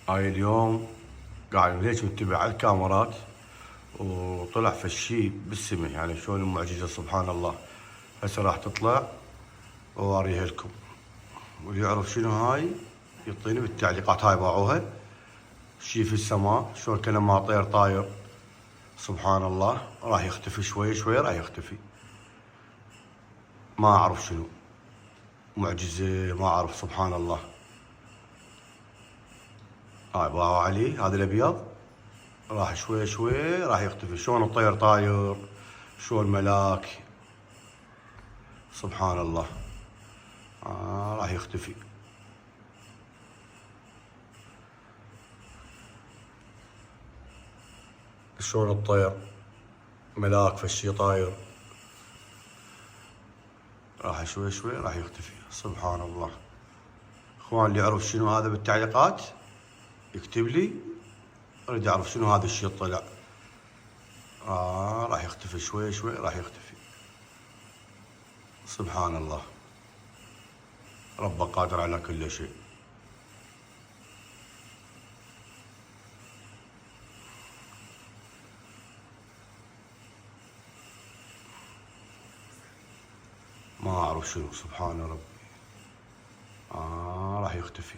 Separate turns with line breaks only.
هاي اليوم قاعد ليش متبع على الكاميرات وطلع فشي بالسماء، يعني شلون المعجزة سبحان الله. هسه راح تطلع وأوريها لكم، واللي يعرف شنو هاي يعطيني بالتعليقات. هاي باعوها شي في السماء، شلون كأنما طير طاير سبحان الله. راح يختفي شوي شوي، راح يختفي، ما أعرف شنو معجزة، ما أعرف سبحان الله. هاي باعوا علي هذا الأبيض، راح شوي شوي راح يختفي. شلون الطير طاير، شلون ملاك سبحان الله. راح يختفي. شلون الطير ملاك فشي طاير، راح شوي شوي راح يختفي سبحان الله. اخوان اللي يعرف شنو هذا بالتعليقات يكتب لي، اريد اعرف شنو هذا الشيء طلع. راح يختفي شوي شوي، راح يختفي سبحان الله. رب قادر على كل شيء. ما اعرف شنو سبحان ربي. راح يختفي.